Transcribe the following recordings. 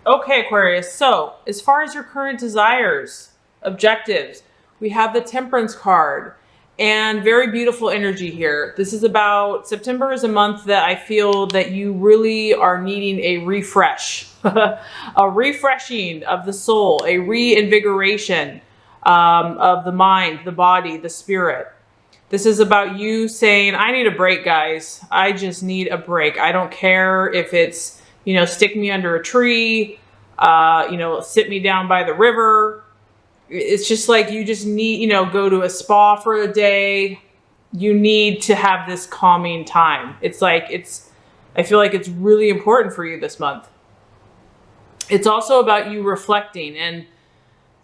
Okay, Aquarius. So as far as your current desires, objectives, we have the Temperance card and very beautiful energy here. This is about September is a month that I feel that you really are needing a refresh, a refreshing of the soul, a reinvigoration of the mind, the body, the spirit. This is about you saying, I need a break, guys. I just need a break. I don't care if it's, stick me under a tree, sit me down by the river. It's just like you just need, go to a spa for a day. You need to have this calming time. I feel like it's really important for you this month. It's also about you reflecting and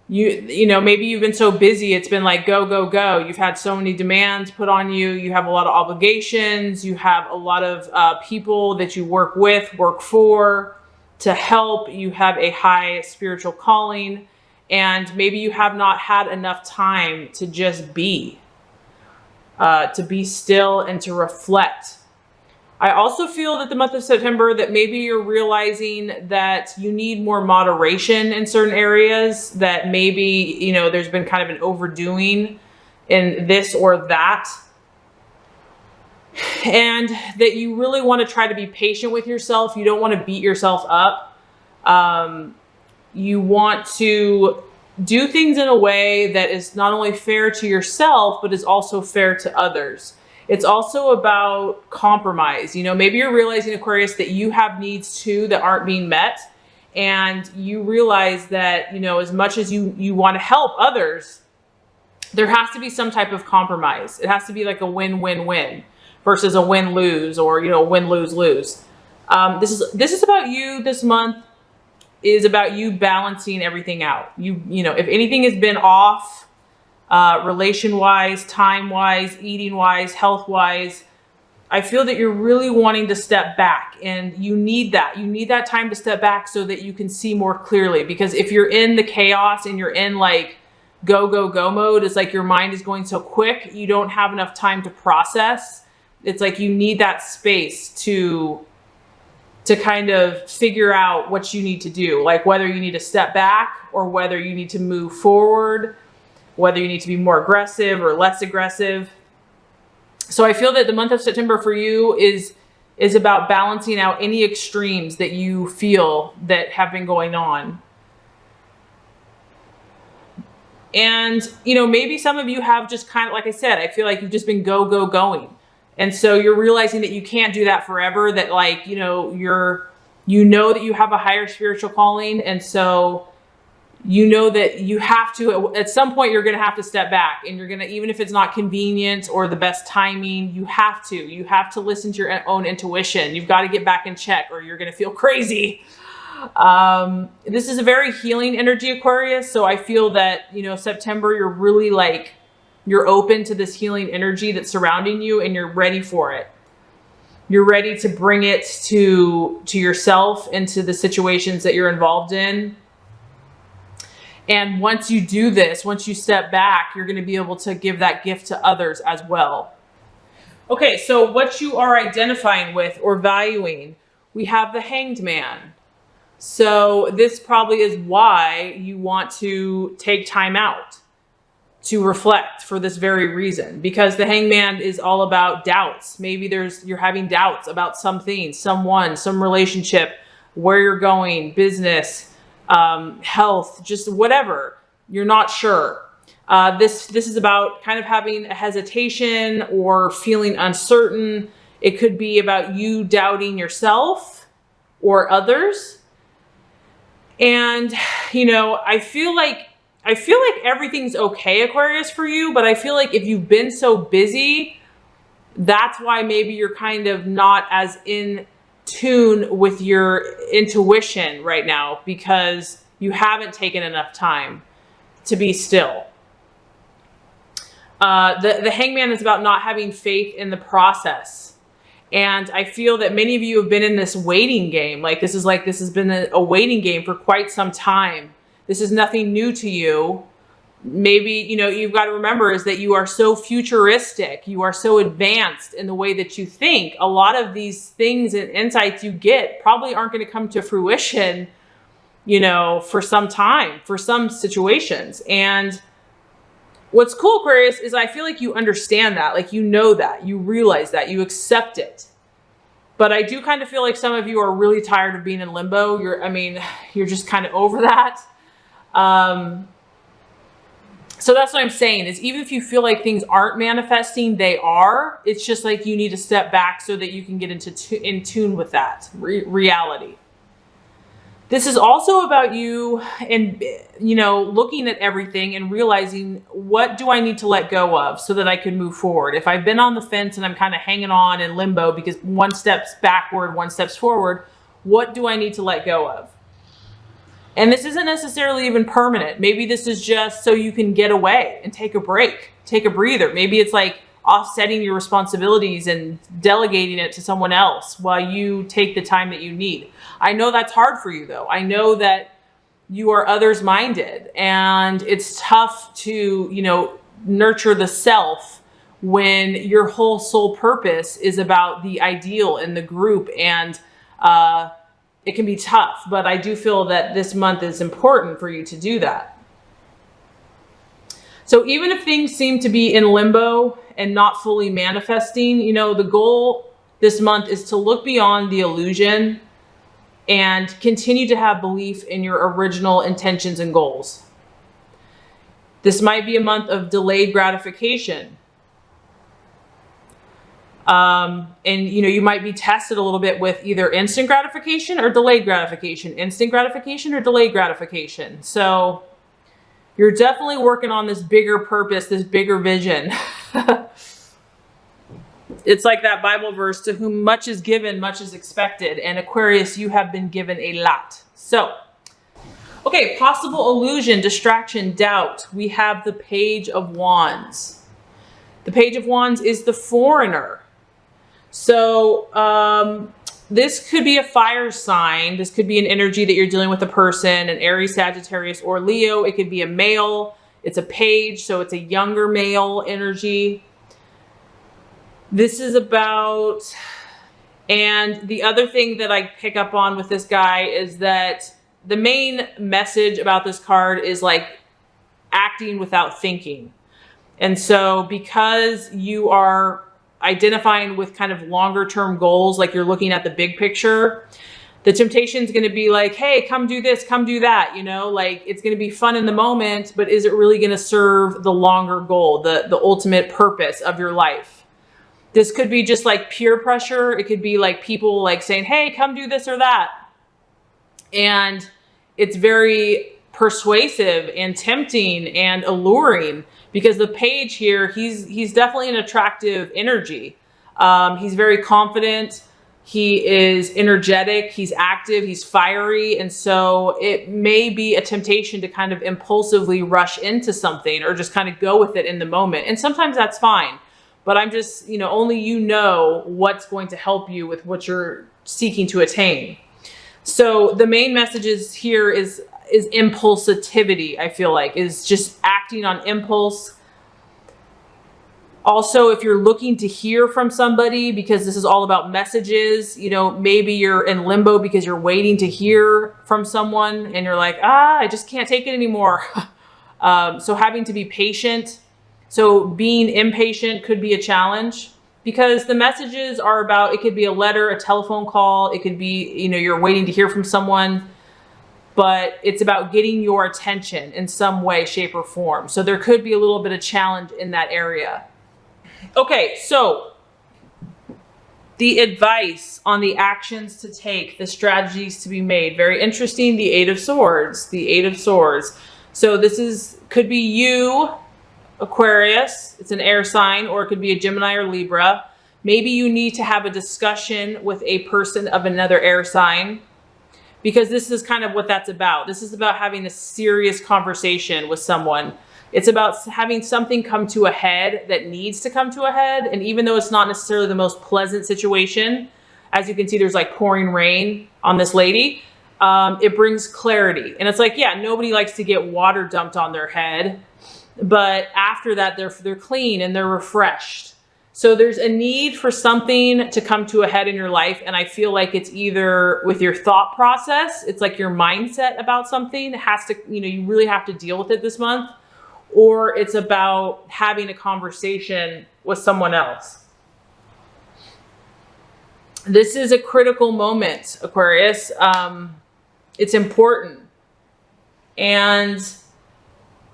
maybe you've been so busy. It's been like, go, go, go. You've had so many demands put on you. You have a lot of obligations. You have a lot of people that you work with, work for, to help. You have a high spiritual calling. And maybe you have not had enough time to just be still and to reflect. I also feel that the month of September that maybe you're realizing that you need more moderation in certain areas, that maybe, there's been kind of an overdoing in this or that. And that you really want to try to be patient with yourself. You don't want to beat yourself up. You want to do things in a way that is not only fair to yourself, but is also fair to others. It's also about compromise. Maybe you're realizing, Aquarius, that you have needs too that aren't being met. And you realize that, as much as you want to help others, there has to be some type of compromise. It has to be like a win-win-win versus a win-lose or, win-lose-lose. This is about you this month. Is about you balancing everything out. If anything has been off, relation-wise, time-wise, eating-wise, health-wise, I feel that you're really wanting to step back, and you need that. You need that time to step back so that you can see more clearly. Because if you're in the chaos and you're in like go, go, go mode, it's like your mind is going so quick, you don't have enough time to process. It's like you need that space to kind of figure out what you need to do, like whether you need to step back or whether you need to move forward, whether you need to be more aggressive or less aggressive. So I feel that the month of September for you is about balancing out any extremes that you feel that have been going on. And, maybe some of you have just kind of, like I said, I feel like you've just been go, go, going. And so you're realizing that you can't do that forever, that like, that you have a higher spiritual calling. And so that you have to, at some point, you're going to have to step back, and you're going to, even if it's not convenient or the best timing, you have to listen to your own intuition. You've got to get back in check or you're going to feel crazy. This is a very healing energy, Aquarius. So I feel that, September, you're really like, you're open to this healing energy that's surrounding you, and you're ready for it. You're ready to bring it to yourself and to the situations that you're involved in. And once you do this, once you step back, you're going to be able to give that gift to others as well. Okay, so what you are identifying with or valuing, we have the Hanged Man. So this probably is why you want to take time out to reflect, for this very reason, because the Hangman is all about doubts. Maybe you're having doubts about something, someone, some relationship, where you're going, business, health, just whatever. You're not sure. This is about kind of having a hesitation or feeling uncertain. It could be about you doubting yourself or others. And, I feel like everything's okay, Aquarius, for you, but I feel like if you've been so busy, that's why maybe you're kind of not as in tune with your intuition right now, because you haven't taken enough time to be still. The Hangman is about not having faith in the process. And I feel that many of you have been in this waiting game. This has been a waiting game for quite some time. This is nothing new to you. Maybe, you've got to remember is that you are so futuristic. You are so advanced in the way that you think. A lot of these things and insights you get probably aren't going to come to fruition you know, for some time, for some situations. And what's cool, Aquarius, is I feel like you understand that, like, you know that, you realize that, you accept it. But I do kind of feel like some of you are really tired of being in limbo. You're just kind of over that. So that's what I'm saying, is even if you feel like things aren't manifesting, they are. It's just like you need to step back so that you can get in tune with that reality. This is also about you and, you know, looking at everything and realizing, what do I need to let go of so that I can move forward? If I've been on the fence and I'm kind of hanging on in limbo because one step's backward, one step's forward, what do I need to let go of? And this isn't necessarily even permanent. Maybe this is just so you can get away and take a break, take a breather. Maybe it's like offsetting your responsibilities and delegating it to someone else while you take the time that you need. I know that's hard for you, though. I know that you are others minded, and it's tough to, you know, nurture the self when your whole sole purpose is about the ideal and the group, and it can be tough. But I do feel that this month is important for you to do that. So even if things seem to be in limbo and not fully manifesting, you know, the goal this month is to look beyond the illusion and continue to have belief in your original intentions and goals. This might be a month of delayed gratification. And, you know, you might be tested a little bit with either instant gratification or delayed gratification, instant gratification or delayed gratification. So you're definitely working on this bigger purpose, this bigger vision. It's like that Bible verse, to whom much is given, much is expected. And Aquarius, you have been given a lot. So, okay, possible illusion, distraction, doubt. We have the Page of Wands. The Page of Wands is the foreigner. So, this could be a fire sign. This could be an energy that you're dealing with a person, an Aries, Sagittarius, or Leo. It could be a male. It's a page, so it's a younger male energy. This is about, and the other thing that I pick up on with this guy is that the main message about this card is like acting without thinking. And so because you are identifying with kind of longer term goals, like you're looking at the big picture, the temptation is going to be like, hey, come do this, come do that. You know, like it's going to be fun in the moment, but is it really going to serve the longer goal, the ultimate purpose of your life? This could be just like peer pressure. It could be like people like saying, hey, come do this or that. And it's very persuasive and tempting and alluring, because the page here, he's definitely an attractive energy. He's very confident. He is energetic. He's active. He's fiery. And so it may be a temptation to kind of impulsively rush into something or just kind of go with it in the moment. And sometimes that's fine. But I'm just, you know, only you know what's going to help you with what you're seeking to attain. So the main messages here is impulsivity, I feel like, is just acting on impulse. Also, if you're looking to hear from somebody, because this is all about messages, you know, maybe you're in limbo because you're waiting to hear from someone and you're like, I just can't take it anymore. So having to be patient. So being impatient could be a challenge, because the messages are about, it could be a letter, a telephone call. It could be, you know, you're waiting to hear from someone, but it's about getting your attention in some way, shape, or form. So there could be a little bit of challenge in that area. Okay, so the advice on the actions to take, the strategies to be made. Very interesting. The Eight of Swords, the Eight of Swords. So this could be you, Aquarius. It's an air sign, or it could be a Gemini or Libra. Maybe you need to have a discussion with a person of another air sign, because this is kind of what that's about. This is about having a serious conversation with someone. It's about having something come to a head that needs to come to a head. And even though it's not necessarily the most pleasant situation, as you can see, there's like pouring rain on this lady. It brings clarity. And it's like, yeah, nobody likes to get water dumped on their head. But after that, they're clean and they're refreshed. So there's a need for something to come to a head in your life. And I feel like it's either with your thought process, it's like your mindset about something has to, you really have to deal with it this month, or it's about having a conversation with someone else. This is a critical moment, Aquarius. It's important. And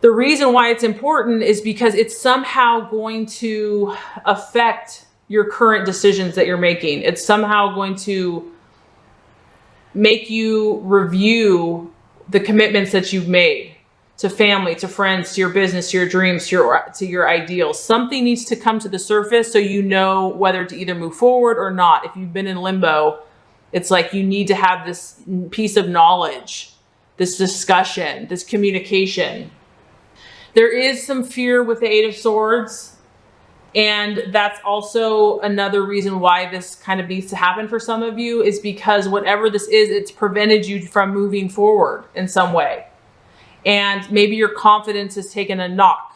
the reason why it's important is because it's somehow going to affect your current decisions that you're making. It's somehow going to make you review the commitments that you've made to family, to friends, to your business, to your dreams, to your ideals. Something needs to come to the surface so you know whether to either move forward or not. If you've been in limbo, it's like you need to have this piece of knowledge, this discussion, this communication. There is some fear with the Eight of Swords, and that's also another reason why this kind of needs to happen for some of you, is because whatever this is, it's prevented you from moving forward in some way. And maybe your confidence has taken a knock.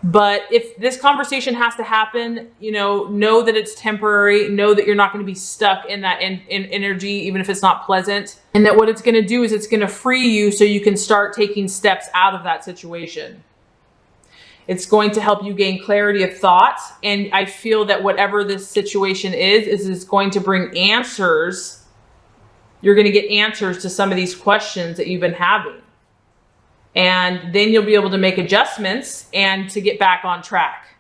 But if this conversation has to happen, know that it's temporary. Know that you're not going to be stuck in that in energy, even if it's not pleasant. And that what it's going to do is it's going to free you so you can start taking steps out of that situation. It's going to help you gain clarity of thought. And I feel that whatever this situation is going to bring answers. You're going to get answers to some of these questions that you've been having. And then you'll be able to make adjustments and to get back on track.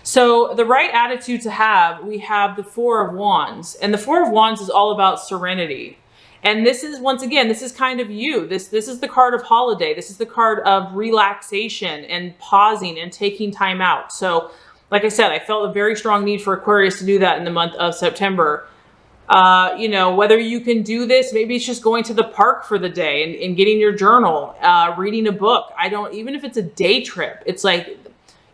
So the right attitude to have, we have the Four of Wands. And the Four of Wands is all about serenity. And this is, once again, this is kind of you. This is the card of holiday. This is the card of relaxation and pausing and taking time out. So like I said, I felt a very strong need for Aquarius to do that in the month of September. Whether you can do this, maybe it's just going to the park for the day and getting your journal, reading a book. Even if it's a day trip, it's like,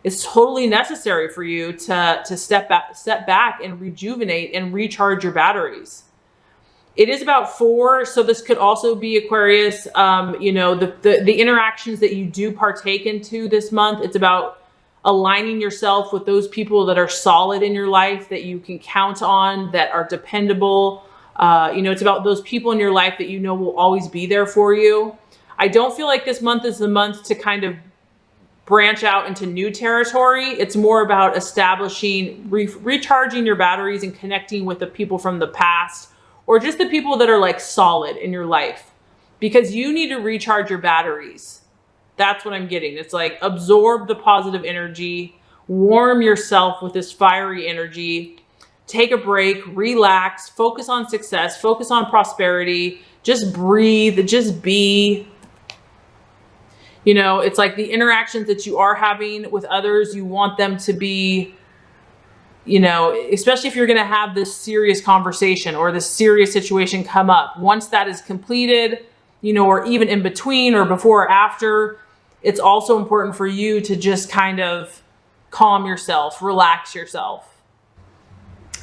it's totally necessary for you to step back and rejuvenate and recharge your batteries. It is about 4. So this could also be Aquarius, the interactions that you do partake into this month. It's about aligning yourself with those people that are solid in your life, that you can count on, that are dependable. It's about those people in your life that will always be there for you. I don't feel like this month is the month to kind of branch out into new territory. It's more about establishing, recharging your batteries and connecting with the people from the past, or just the people that are like solid in your life, because you need to recharge your batteries. That's what I'm getting. It's like absorb the positive energy, warm yourself with this fiery energy, take a break, relax, focus on success, focus on prosperity, just breathe, just be. It's like the interactions that you are having with others, you want them to be, especially if you're going to have this serious conversation or this serious situation come up. Once that is completed, or even in between or before or after, it's also important for you to just kind of calm yourself, relax yourself.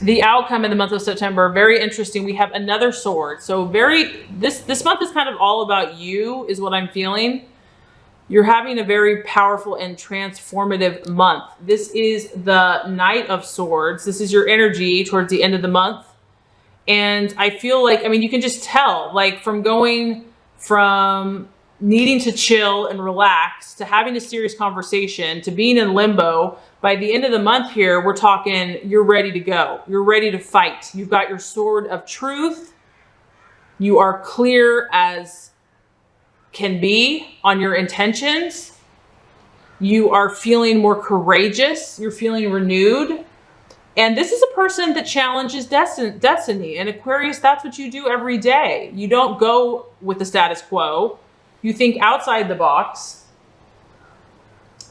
The outcome in the month of September, very interesting. We have another sword. So this month is kind of all about you, is what I'm feeling. You're having a very powerful and transformative month. This is the Knight of Swords. This is your energy towards the end of the month. And I feel like, you can just tell, like from going from needing to chill and relax to having a serious conversation to being in limbo, by the end of the month here, we're talking, you're ready to go. You're ready to fight. You've got your sword of truth. You are clear as can be on your intentions. You are feeling more courageous. You're feeling renewed. And this is a person that challenges destiny. And Aquarius, that's what you do every day. You don't go with the status quo. You think outside the box.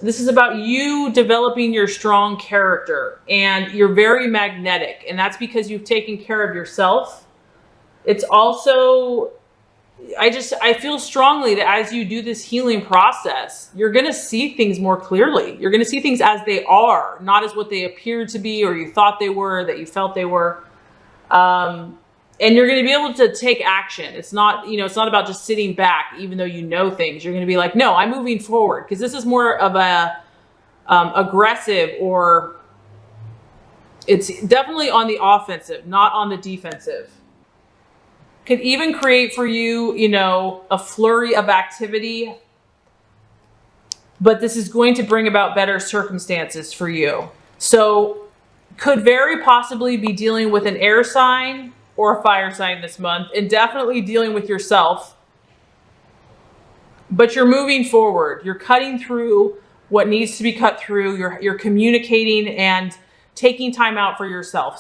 This is about you developing your strong character, and you're very magnetic, and that's because you've taken care of yourself. It's also, I feel strongly that as you do this healing process, you're going to see things more clearly. You're going to see things as they are, not as what they appeared to be, or you thought they were, that you felt they were. And you're going to be able to take action. It's not, it's not about just sitting back, even though you know things. You're going to be like, no, I'm moving forward, because this is more of a aggressive or It's definitely on the offensive, not on the defensive. Could even create for you, you know, a flurry of activity, but this is going to bring about better circumstances for you. So could very possibly be dealing with an air sign or a fire sign this month, and definitely dealing with yourself. But you're moving forward. You're cutting through what needs to be cut through. You're communicating and taking time out for yourself.